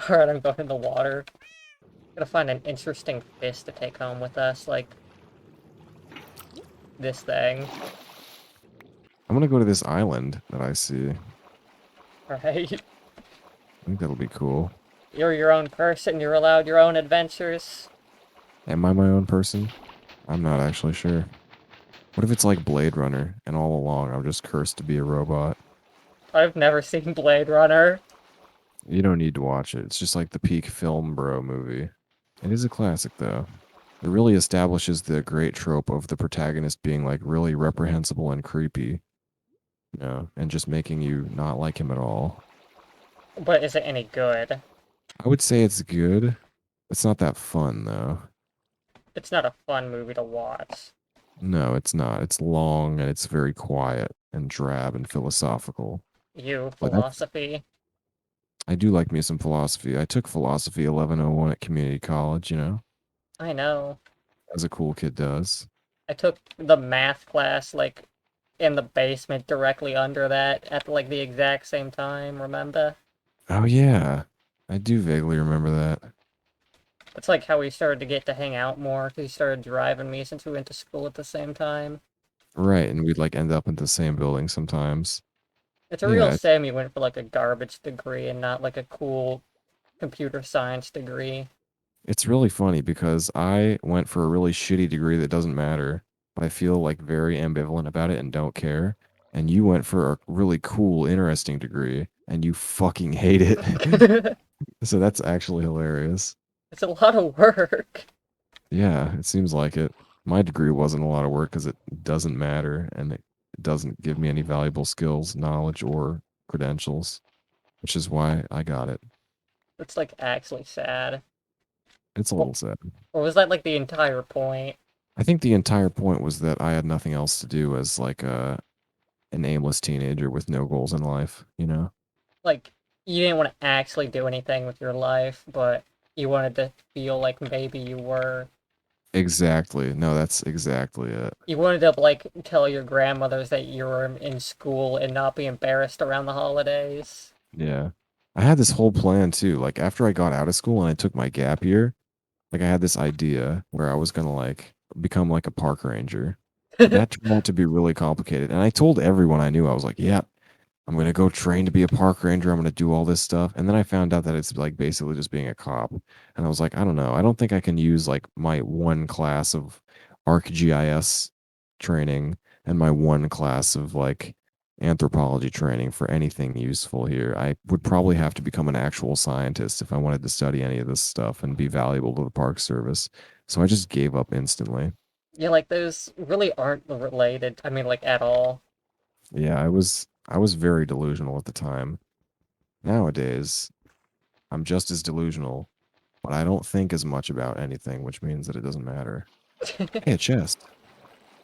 Alright, I'm going in the water. Gotta find an interesting fish to take home with us, like this thing. I'm gonna go to this island that I see. I Right? think that'll be cool. You're your own person, you're allowed your own adventures. Am I my own person? I'm not actually sure. What if it's like Blade Runner and all along I'm just cursed to be a robot? I've never seen Blade Runner. You don't need to watch it. It's just like the peak film bro movie. It is a classic though. It really establishes the great trope of the protagonist being like really reprehensible and creepy, and just making you not like him at all. But is it any good? I would say it's good. It's not that fun though. It's not a fun movie to watch. No, it's not. It's long and it's very quiet and drab and philosophical. You, But that's philosophy. I do like me some philosophy. I took philosophy 1101 at community college, I know. as a cool kid does. I took the math class, like, in the basement directly under that at, like, the exact same time, remember? Oh yeah. I do vaguely remember that. That's like how we started to get to hang out more, because he started driving me since we went to school at the same time. Right, and we'd like end up in the same building sometimes. It's a real Yeah, shame you went for like a garbage degree and not like a cool computer science degree. it's really funny because I went for a really shitty degree that doesn't matter, but I feel like very ambivalent about it and don't care. And you went for a really cool, interesting degree and you fucking hate it. It's So that's actually hilarious. a lot of work. Yeah, it seems like it. My degree wasn't a lot of work because it doesn't matter and it doesn't give me any valuable skills, knowledge, or credentials, which is why I got it. It's like actually sad. It's a Or little sad. or was that like the entire point? I think the entire point was that I had nothing else to do as like an aimless teenager with no goals in life. Like you didn't want to actually do anything with your life, but you wanted to feel like maybe you were. Exactly. No, that's exactly it. You wanted to like tell your grandmothers that you were in school and not be embarrassed around the holidays. Yeah. I had this whole plan too. Like after I got out of school and I took my gap year, like I had this idea where I was gonna like become like a park ranger. But that turned out to be really complicated. And I told everyone I knew, I was like, yeah, I'm gonna go train to be a park ranger. I'm gonna do all this stuff. And then I found out that it's like basically just being a cop. And I was like, I don't know. I don't think I can use like my one class of ArcGIS training and my one class of like anthropology training for anything useful here. I would probably have to become an actual scientist if I wanted to study any of this stuff and be valuable to the Park Service. So I just gave up instantly. Yeah, like those really aren't related. I mean, like at all. Yeah, I was very delusional at the time. Nowadays, I'm just as delusional, but I don't think as much about anything, which means that it doesn't matter. Hey, a chest.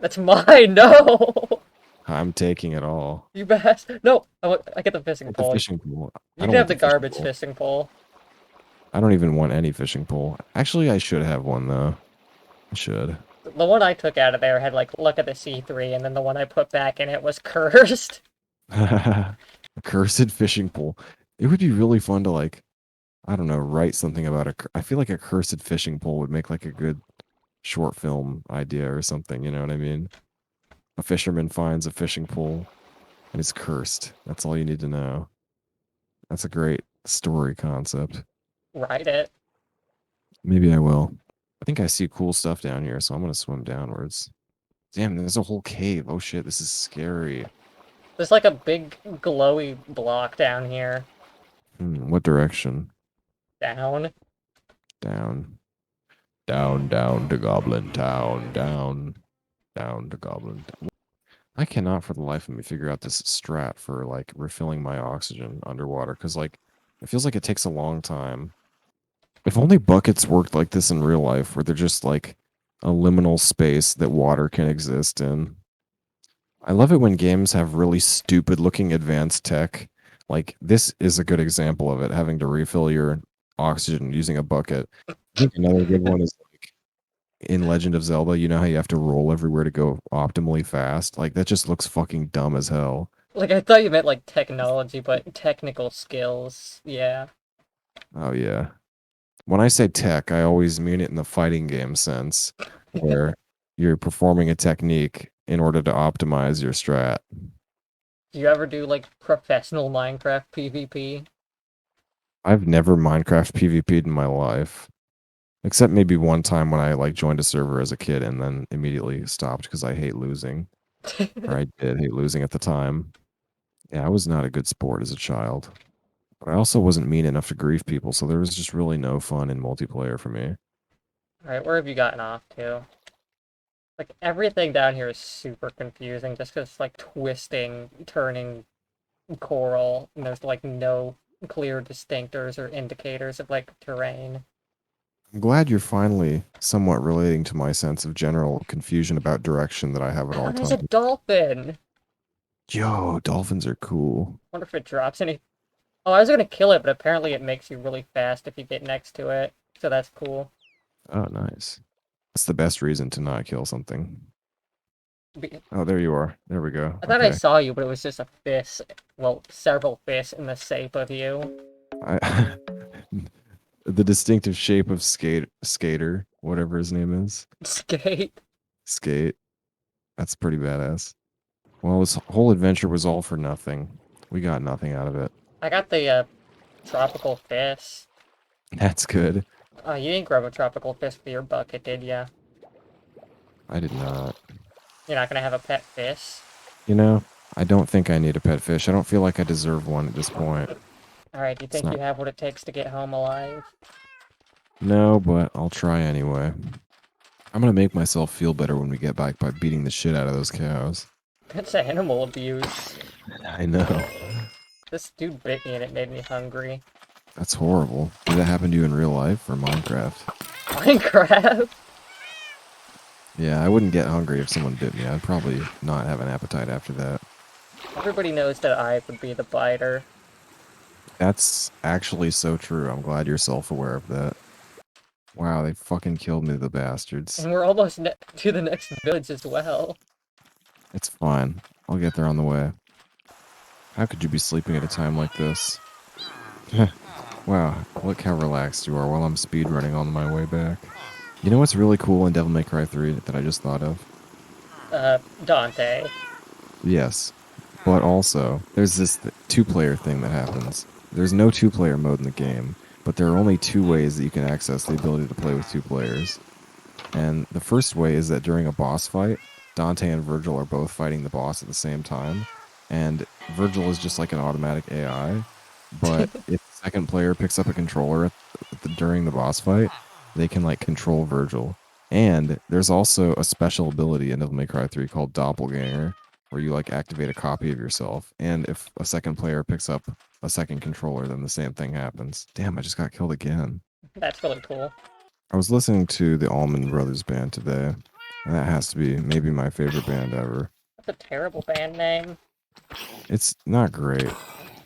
That's mine. No, I'm taking it all. you bastard. No, I get the fishing What the pole. fishing pole? I You don't can have want the the fishing garbage pole. fishing pole. I don't even want any fishing pole. Actually, I should have one though. I should. The one I took out of there had like look at the C3, and then the one I put back in it was cursed. A cursed fishing pole. It would be really fun to like, I don't know, write something about I feel like a cursed fishing pole would make like a good short film idea or something, you know what I mean? A fisherman finds a fishing pole and it's cursed. That's all you need to know. That's a great story concept. Write it. Maybe I will. I think I see cool stuff down here, so I'm gonna swim downwards. Damn, there's a whole cave. Oh shit, this is scary. There's like a big glowy block down here. What direction? Down. Down. Down, down to Goblin Town. Down, down to Goblin Town. I cannot for the life of me figure out this strat for like refilling my oxygen underwater because like it feels like it takes a long time. If only buckets worked like this in real life, where they're just like a liminal space that water can exist in. I love it when games have really stupid looking advanced tech. Like this is a good example of it, having to refill your oxygen using a bucket. I think another good one is like in Legend of Zelda, you know how you have to roll everywhere to go optimally fast? Like that just looks fucking dumb as hell. Like I thought you meant like technology, but technical skills. Yeah. Oh yeah. When I say tech, I always mean it in the fighting game sense, where you're performing a technique in order to optimize your strat. Do you ever do like professional Minecraft PvP? I've never Minecraft PvP'd in my life, except maybe one time when I like joined a server as a kid and then immediately stopped because I hate losing, or I did hate losing at the time. Yeah, I was not a good sport as a child, but I also wasn't mean enough to grief people, so there was just really no fun in multiplayer for me. Alright, where have you gotten off to? Like, everything down here is super confusing just because it's like twisting, turning coral, and there's like no clear distinctors or indicators of like terrain. I'm glad you're finally somewhat relating to my sense of general confusion about direction that I have at Oh, all there's a times. dolphin! Yo, dolphins are cool. Wonder if it drops any. Oh, I was gonna kill it, but apparently it makes you really fast if you get next to it, so that's cool. Oh, nice. That's the best reason to not kill something. Be- Oh, there you are. There we go. I thought I Okay. saw you, but it was just a fish. Well, several fish in the shape of you. I the distinctive shape of skater, whatever his name is. Skate. Skate. That's pretty badass. Well, this whole adventure was all for nothing. We got nothing out of it. I got the tropical fish. That's good. Oh, you didn't grab a tropical fish for your bucket, did ya? I did not. You're not gonna have a pet fish? You know, I don't think I need a pet fish. I don't feel like I deserve one at this point. Alright, do you It's think not. you have what it takes to get home alive? No, but I'll try anyway. I'm gonna make myself feel better when we get back by beating the shit out of those cows. That's animal abuse. I know. This dude bit me and it made me hungry. That's horrible. Did that happen to you in real life or Minecraft? Minecraft? Yeah, I wouldn't get hungry if someone bit me. I'd probably not have an appetite after that. Everybody knows that I would be the biter. That's actually so true. I'm glad you're self-aware of that. Wow, they fucking killed me, the bastards. And we're almost to the next village as well. It's fine. I'll get there on the way. How could you be sleeping at a time like this? Wow, look how relaxed you are while I'm speedrunning on my way back. You know what's really cool in Devil May Cry 3 that I just thought of? Dante. Yes. But also, there's this two-player thing that happens. There's no two-player mode in the game, but there are only two ways that you can access the ability to play with two players. And the first way is that during a boss fight, Dante and Virgil are both fighting the boss at the same time, and Virgil is just like an automatic AI. But if the second player picks up a controller during the boss fight, they can like control Virgil. And there's also a special ability in Devil May Cry 3 called Doppelganger, where you like activate a copy of yourself. And if a second player picks up a second controller, then the same thing happens. Damn, I just got killed again. That's really cool. I was listening to the Allman Brothers Band today, and that has to be maybe my favorite band ever. That's a terrible band name. It's not great,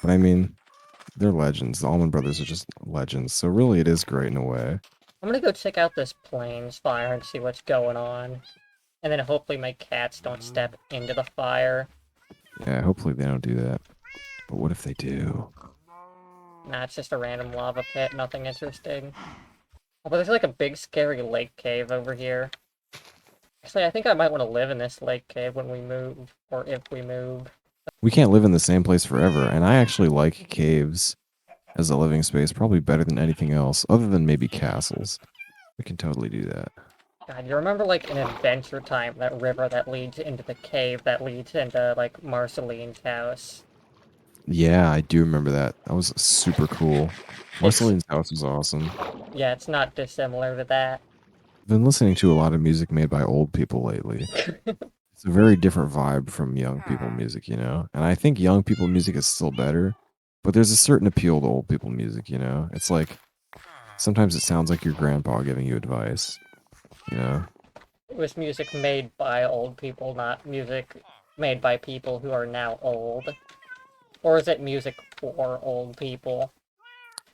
but I mean, they're legends. The Allman Brothers are just legends, so really it is great in a way. I'm gonna go check out this plains fire and see what's going on. And then hopefully my cats don't step into the fire. Yeah, hopefully they don't do that. But what if they do? Nah, it's just a random lava pit, nothing interesting. Oh, but there's like a big scary lake cave over here. Actually, I think I might want to live in this lake cave when we move, or if we move. We can't live in the same place forever, and I actually like caves as a living space probably better than anything else, other than maybe castles. We can totally do that. God, you remember like in Adventure Time, that river that leads into the cave that leads into like Marceline's house? Yeah, I do remember that. That was super cool. It's, Marceline's house was awesome. yeah, it's not dissimilar to that. I've been listening to a lot of music made by old people lately. It's a very different vibe from young people music, you know? And I think young people music is still better, but there's a certain appeal to old people music, you know? It's like sometimes it sounds like your grandpa giving you advice, you know? It was music made by old people, not music made by people who are now old. Or is it music for old people?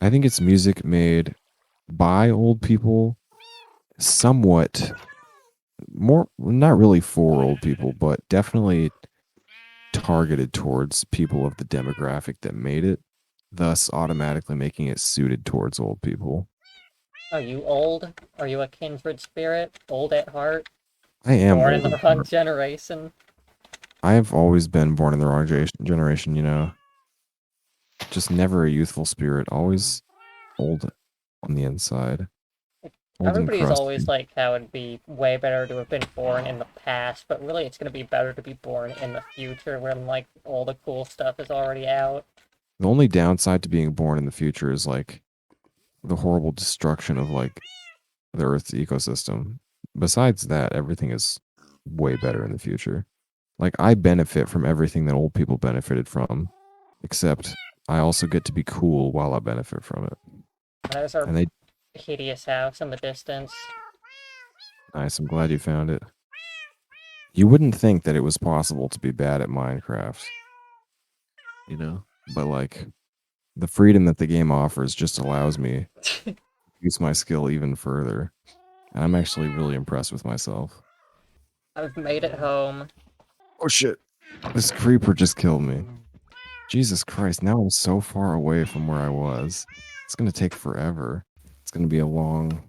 I think it's music made by old people, somewhat more, not really for old people, but definitely targeted towards people of the demographic that made it thus automatically making it suited towards old people. Are you old? Are you a kindred spirit? Old at heart? I am Born in old. the wrong generation? I have always been born in the wrong generation, you know. Just never a youthful spirit, always old on the inside. Old and Everybody's crusty. always like how it'd be way better to have been born in the past, but really it's gonna be better to be born in the future when like all the cool stuff is already out. The only downside to being born in the future is like the horrible destruction of like the Earth's ecosystem. Besides that, everything is way better in the future. Like I benefit from everything that old people benefited from, except I also get to be cool while I benefit from it. There's our And they hideous house in the distance. nice, I'm glad you found it. You wouldn't think that it was possible to be bad at Minecraft, you know? But like the freedom that the game offers just allows me to use my skill even further. And I'm actually really impressed with myself. I've made it home. Oh shit. This creeper just killed me. Jesus Christ, now I'm so far away from where I was. It's gonna take forever. It's gonna be a long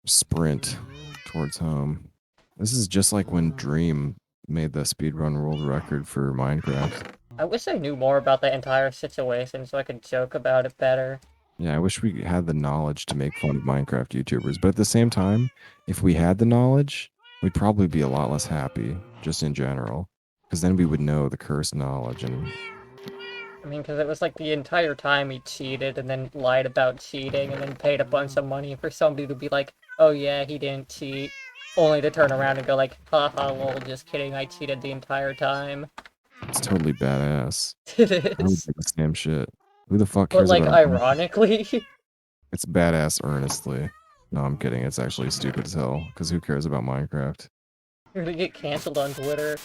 sprint towards home. This is just like when Dream made the speedrun world record for Minecraft. I wish I knew more about the entire situation so I could joke about it better. Yeah, I wish we had the knowledge to make fun of Minecraft YouTubers, but at the same time, if we had the knowledge, we'd probably be a lot less happy, just in general. Because then we would know the cursed knowledge and I mean, because it was like the entire time he cheated and then lied about cheating and then paid a bunch of money for somebody to be like, oh yeah, he didn't cheat. Only to turn around and go like, haha, lol, just kidding, I cheated the entire time. it's totally badass. It I would is. do the same shit. Who the fuck But cares like, about ironically, It's badass earnestly. No, I'm kidding. It's actually stupid as hell. Because who cares about Minecraft? you're gonna get canceled on Twitter.